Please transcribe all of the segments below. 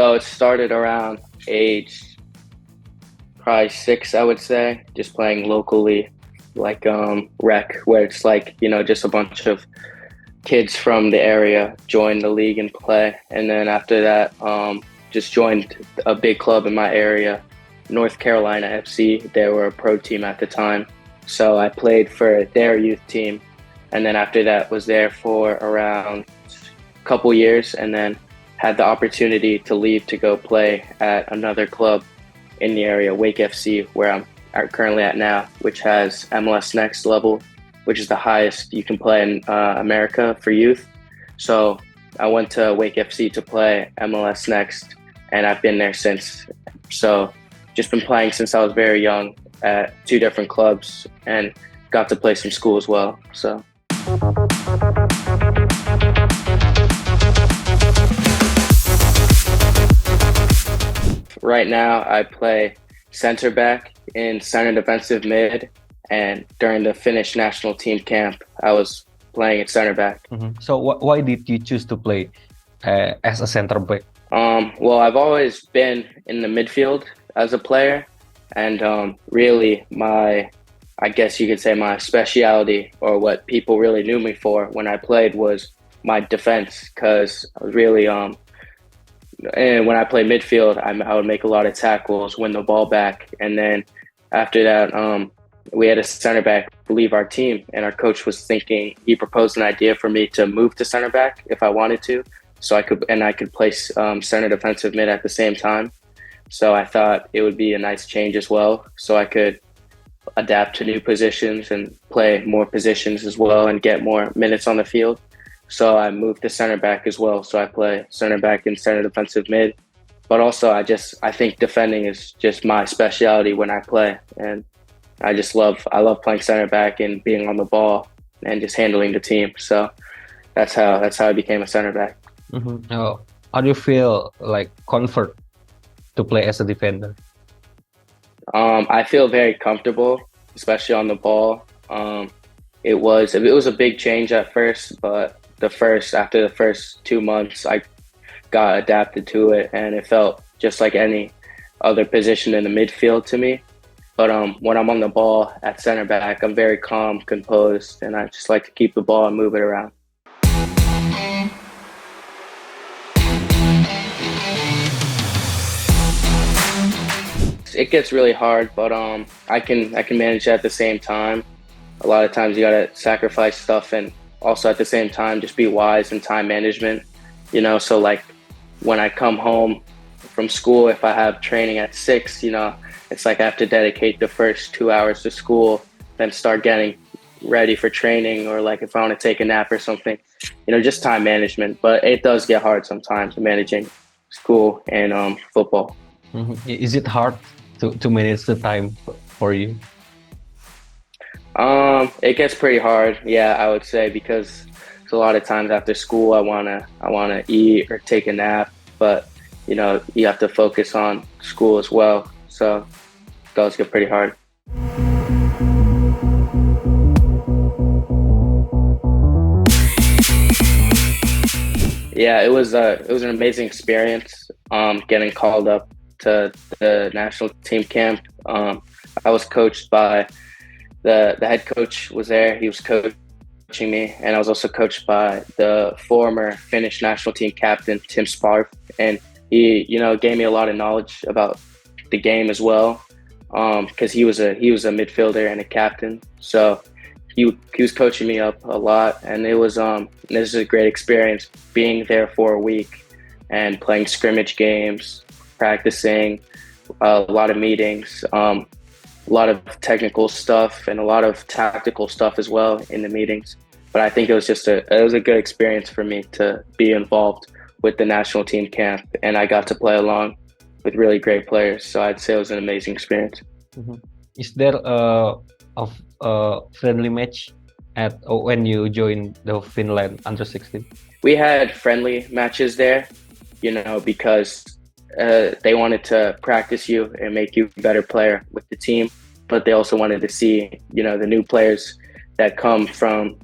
So it started around age probably 6, I would say, just playing locally, like rec, where it's like, just a bunch of kids from the area join the league and play. And then after that, just joined a big club in my area, North Carolina FC. They were a pro team at the time. So I played for their youth team. And then after that was there for around a couple years, and then had the opportunity to leave to go play at another club in the area, Wake FC, where I'm currently at now, which has MLS Next level, which is the highest you can play in America for youth. So I went to Wake FC to play MLS Next, and I've been there since. So just been playing since I was very young at 2 different clubs, and got to play some school as well. So. Right now, I play center back in center defensive mid, and during the Finnish national team camp, I was playing at center back. Mm-hmm. So why did you choose to play as a center back? Well, I've always been in the midfield as a player, and really I guess you could say my speciality, or what people really knew me for when I played, was my defense, because I was really and when I played midfield, I would make a lot of tackles, win the ball back. And then after that, we had a center back leave our team, and our coach was thinking, he proposed an idea for me to move to center back if I wanted to. So I could play center defensive mid at the same time. So I thought it would be a nice change as well, so I could adapt to new positions and play more positions as well and get more minutes on the field. So I moved to center back as well. So I play center back and center defensive mid. But also I think defending is just my specialty when I play. And I love playing center back and being on the ball and just handling the team. So that's how I became a center back. Mm-hmm. How do you feel like comfort to play as a defender? I feel very comfortable, especially on the ball. It was a big change at first, but after the first 2 months, I got adapted to it, and it felt just like any other position in the midfield to me. But when I'm on the ball at center back, I'm very calm, composed, and I just like to keep the ball and move it around. It gets really hard, but I can manage it at the same time. A lot of times you gotta sacrifice stuff, and also at the same time just be wise in time management. So like when I come home from school, if I have training at 6, it's like I have to dedicate the first 2 hours to school, then start getting ready for training, or like if I want to take a nap or something, just time management. But it does get hard sometimes managing school and football. Mm-hmm. Is it hard to manage the time for you? It gets pretty hard, yeah, I would say, because a lot of times after school I wanna eat or take a nap, but you have to focus on school as well, so it does get pretty hard. Yeah, it was an amazing experience. Getting called up to the national team camp. I was coached by the head coach was there. He was coaching me, and I was also coached by the former Finnish national team captain Tim Sparv, and he gave me a lot of knowledge about the game as well, because he was a midfielder and a captain. So he was coaching me up a lot, and it was this is a great experience being there for a week and playing scrimmage games, practicing, a lot of meetings, a lot of technical stuff and a lot of tactical stuff as well in the meetings. But I think it was a good experience for me to be involved with the national team camp, and I got to play along with really great players. So I'd say it was an amazing experience. Mm-hmm. Is there a friendly match when you joined the Finland under 16? We had friendly matches there, because they wanted to practice you and make you a better player with the team, but they also wanted to see, the new players that come from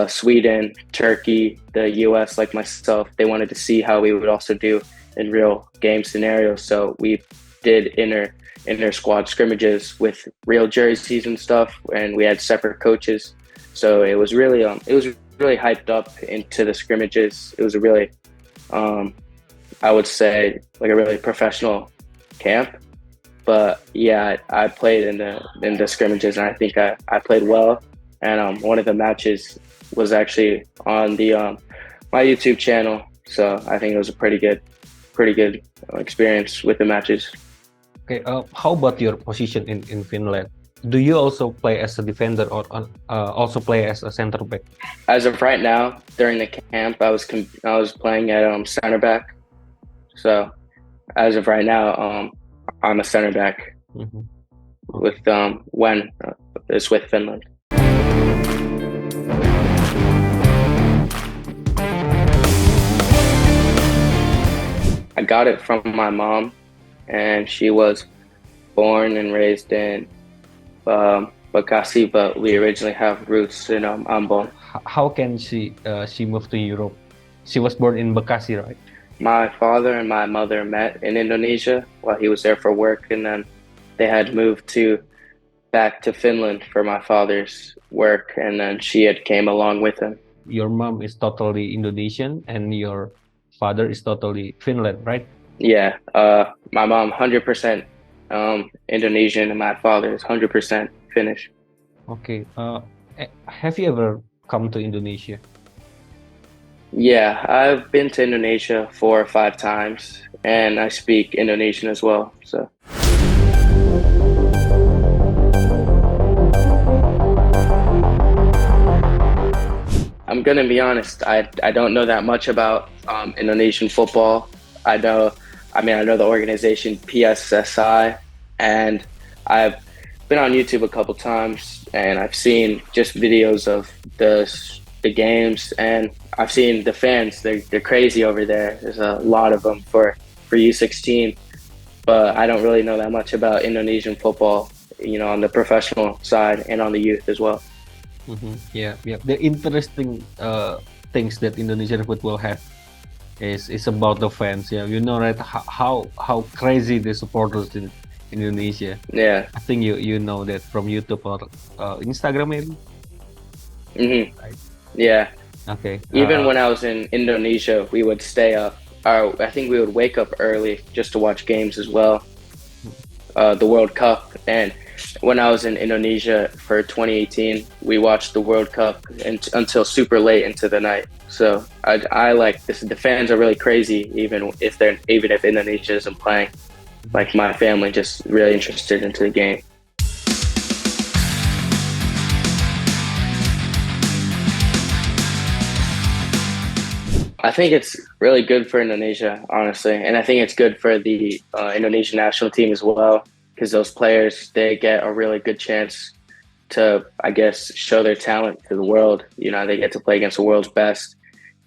Sweden, Turkey, the US, like myself. They wanted to see how we would also do in real game scenarios. So we did inter squad scrimmages with real jerseys and stuff, and we had separate coaches. So it was really hyped up into the scrimmages. It was a really I would say like a really professional camp. But yeah, I played in the scrimmages, and I think I played well. And one of the matches was actually on the my YouTube channel, so I think it was a pretty good experience with the matches. Okay, how about your position in Finland? Do you also play as a defender or also play as a center back? As of right now, during the camp, I was playing at center back. So as of right now, I'm a center back with when it's with Finland. I got it from my mom, and she was born and raised in Bekasi, but we originally have roots in Ambon. How can she move to Europe? She was born in Bekasi, right? My father and my mother met in Indonesia while he was there for work, and then they had moved back to Finland for my father's work, and then she had came along with him. Your mom is totally Indonesian, and your father is totally Finland, right? Yeah, my mom 100% Indonesian, and my father is 100% Finnish. Okay. Have you ever come to Indonesia? Yeah, I've been to Indonesia 4 or 5 times, and I speak Indonesian as well. So. I'm gonna be honest. I don't know that much about Indonesian football. I know the organization PSSI, and I've been on YouTube a couple times, and I've seen just videos of the games, and I've seen the fans. They're crazy over there. There's a lot of them for U16, but I don't really know that much about Indonesian football. On the professional side and on the youth as well. Yeah. The interesting things that Indonesian football have is about the fans. Yeah, right? How crazy the supporters in Indonesia. Yeah, I think you know that from YouTube or Instagram maybe. Right. Yeah. Okay. Even when I was in Indonesia, we would stay up. I think we would wake up early just to watch games as well. The World Cup, and when I was in Indonesia for 2018, we watched the World Cup until super late into the night. So I like this. The fans are really crazy, even if Indonesia isn't playing. Like my family, just really interested into the game. I think it's really good for Indonesia, honestly, and I think it's good for the Indonesian national team as well, because those players, they get a really good chance to, I guess, show their talent to the world. They get to play against the world's best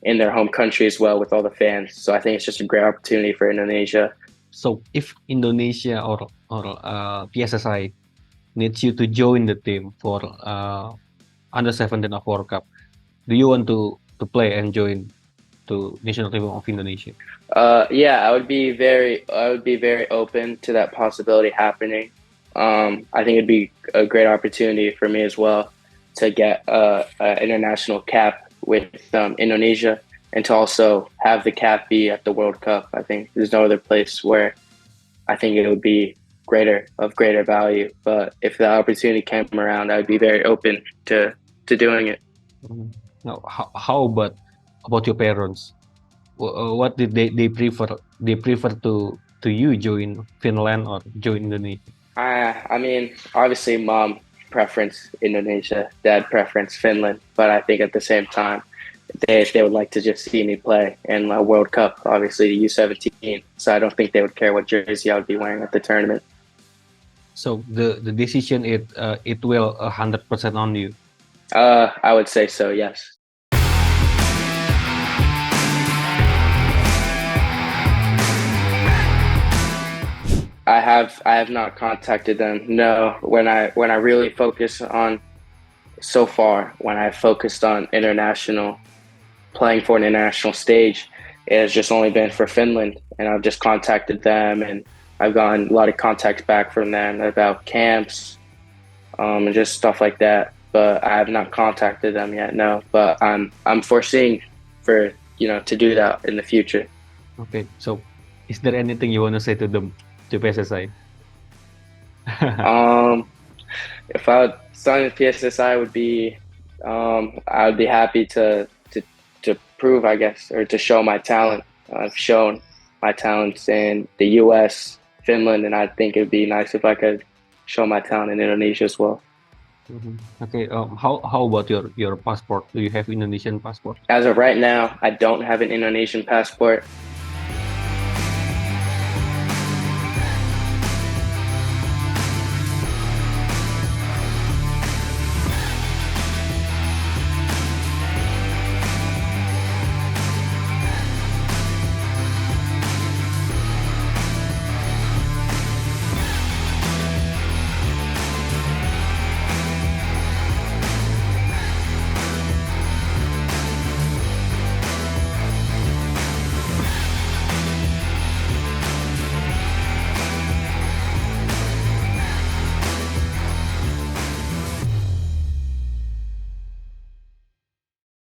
in their home country as well with all the fans. So I think it's just a great opportunity for Indonesia. So if Indonesia or PSSI needs you to join the team for under 17 of World Cup, do you want to play and join to national team of Indonesia? Yeah, I would be very open to that possibility happening. I think it'd be a great opportunity for me as well to get an international cap with Indonesia, and to also have the cap be at the World Cup. I think there's no other place where I think it would be greater value. But if the opportunity came around, I would be very open to doing it. Now, how about your parents? What did they prefer? They prefer to you join Finland or join Indonesia? I mean, obviously, mom preference Indonesia, dad preference Finland. But I think at the same time, they would like to just see me play in a World Cup, obviously the U17. So I don't think they would care what jersey I would be wearing at the tournament. So the decision it will 100% on you. I would say so, yes. I have not contacted them. No, when I really focus on when I focused on playing for an international stage, it has just only been for Finland, and I've just contacted them, and I've gotten a lot of contacts back from them about camps, and just stuff like that. But I have not contacted them yet, no. But I'm foreseeing for to do that in the future. Okay, so is there anything you want to say to them, to PSSI? If I would sign with PSSI, would be I would be happy to prove, I guess, or to show my talent. I've shown my talents in the U.S., Finland, and I think it'd be nice if I could show my talent in Indonesia as well. Okay. How about your passport? Do you have Indonesian passport? As of right now, I don't have an Indonesian passport.